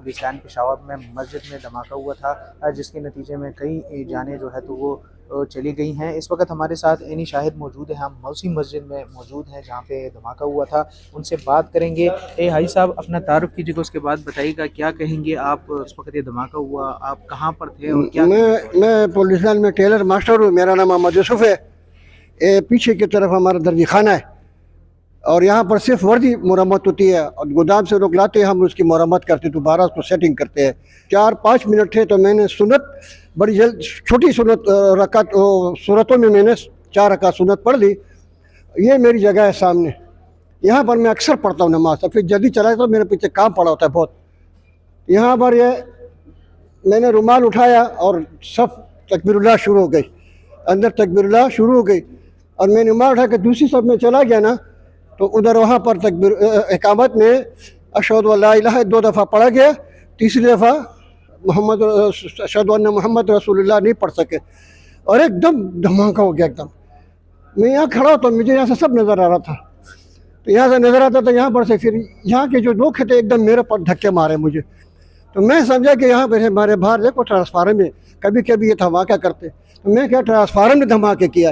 Police line Peshawar में मस्जिद में धमाका हुआ था, जिसके नतीजे में कई जानें जो है तो वो चली गई हैं। इस वक्त हमारे साथ एनी शाहिद मौजूद है, हम उसी मस्जिद में मौजूद हैं जहाँ पे धमाका हुआ था। उनसे बात करेंगे। हाई साहब, अपना तारुफ कीजिएगा, उसके बाद बताइएगा क्या कहेंगे आप। इस वक्त ये धमाका हुआ, आप कहाँ पर थे और क्या? मैं पुलिस लाइन में टेलर मास्टर हूँ। मेरा नाम मोहम्मद यूसुफ है। पीछे की तरफ हमारा दर्जी खाना है और यहाँ पर सिर्फ वर्दी मरम्मत होती है और गोदाम से लोग लाते हैं, हम उसकी मरम्मत करते दोबारा उसको सेटिंग करते हैं। 4-5 मिनट थे तो मैंने सुन्नत बड़ी जल्द छोटी सुन्नत रकात सूरतों में मैंने 4 रकात सुन्नत पढ़ ली। ये मेरी जगह है सामने, यहाँ पर मैं अक्सर पढ़ता हूँ नमाज। फिर जल्दी चला तो मेरे पीछे काम पड़ा होता है बहुत। यहाँ पर ये मैंने रुमाल उठाया और सब तकबीरुल्लाह शुरू हो गई, अंदर तकबीरुल्लाह शुरू हो गई और मैंने रुमाल उठा के दूसरी सब में चला गया ना, तो उधर वहाँ पर तकबीर इकामत में अशहदु अल्ला इलाहा 2 दफ़ा पढ़ा गया, तीसरी दफ़ा अशहदु अन्ना मुहम्मद रसूलुल्लाह नहीं पढ़ सके और एकदम धमाका हो गया एकदम। मैं यहाँ खड़ा तो मुझे यहाँ से सब नज़र आ रहा था, तो यहाँ से नज़र आता था, यहाँ पर से फिर यहाँ के जो लोग थे एकदम मेरे पर धक्के मारे मुझे। तो मैं समझा कि यहाँ पर हमारे बाहर देखो ट्रांसफार्मर में कभी कभी ये धमाका करते, तो मैं क्या ट्रांसफार्मर ने धमाके किया।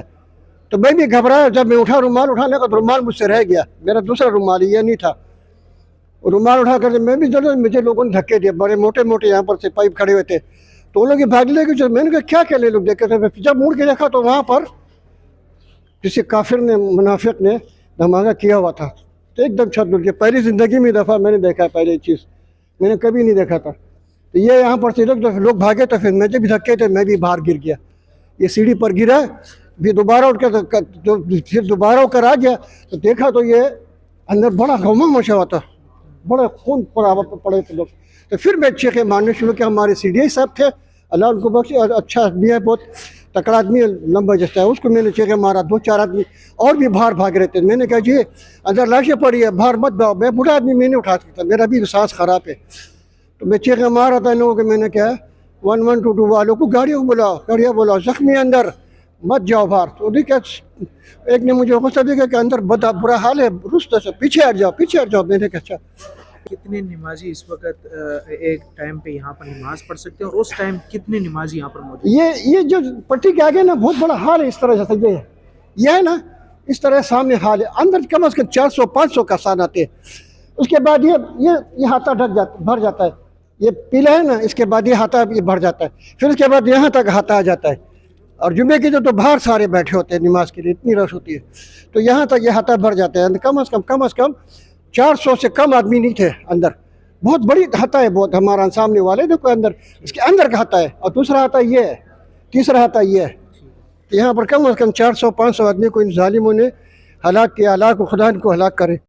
तो मैं भी घबराया। जब मैं उठा रुमाल उठाने का तो रुमाल मुझसे रह गया, मेरा दूसरा रुमाल ये नहीं था। रुमाल उठा कर मैं भी जल्द, मुझे लोगों ने धक्के दिए, बड़े मोटे मोटे यहाँ पर से पाइप खड़े हुए थे, तो वो लोग भाग ले गए। मैंने कहा क्या क्या ले लोग देखे थे। जब मुड़ के देखा तो वहाँ पर किसी काफिर ने, मुनाफिक ने धमाका किया हुआ था। तो एकदम छत उठ गई। पहली ज़िंदगी में दफ़ा मैंने देखा है, पहले चीज़ मैंने कभी नहीं देखा था। तो ये यहाँ पर से लोग भागे तो फिर मुझे भी धक्के थे, मैं भी बाहर गिर गया। ये सीढ़ी पर गिरा, फिर दोबारा उठ के तो फिर दोबारा होकर आ गया तो देखा तो ये अंदर बड़ा गमा मचा हुआ था, बड़ा खून पड़े थे लोग। तो फिर मैं चीखे मारने शुरू किया। हमारे CDI साहब थे, अल्लाह उनको बख्शे, अच्छा आदमी है, बहुत तकड़ा आदमी है, लंबा जस्ता है, उसको मैंने चीखे मारा। 2-4 आदमी और भी बाहर भाग रहे थे। मैंने कहा जी अंदर लाशें पड़ी है, बाहर मत भाओ। मैं बूढ़ा आदमी, मैं नहीं उठा सकता, मेरा भी सांस खराब है। तो मैं चीखे मार रहा था इन लोगों को। मैंने कहा 112 वालों को गाड़ियों बुलाओ, जख्मी अंदर मत जाओ बाहर। तो देखा एक ने मुझे गुस्सा देखा कि अंदर बुरा हाल है, रुस्त से पीछे हट जाओ। मैंने कहा अच्छा। कितने नमाजी इस वक्त एक टाइम पे यहाँ पर नमाज पढ़ सकते हैं और उस टाइम कितने नमाजी यहाँ पर मौजूद? ये जो पट्टी के आगे ना बहुत बड़ा हाल है, इस तरह से ये है ना, इस तरह सामने हाल है। अंदर कम से कम 400-500 का सान आते हैं। उसके बाद ये हाथा भर जाता है, ये पीला है ना, इसके बाद ये हाथा भर जाता है, फिर उसके बाद यहाँ तक हाथा आ जाता है। और जुम्मे के जो तो बाहर सारे बैठे होते हैं नमाज के लिए, इतनी रश होती है, तो यहाँ तक ये हाथा भर जाता है। कम से कम 400 से कम आदमी नहीं थे अंदर। बहुत बड़ी हाथा है, बहुत। हमारा सामने वाले देखो अंदर, इसके अंदर का हाथा है और दूसरा हाथा ये है, तीसरा हाथा ये है। यहाँ पर कम से कम 400-500 आदमी को इन जालिमों ने हलाक किया। अल्लाह को खुदा इनको हलाक करे।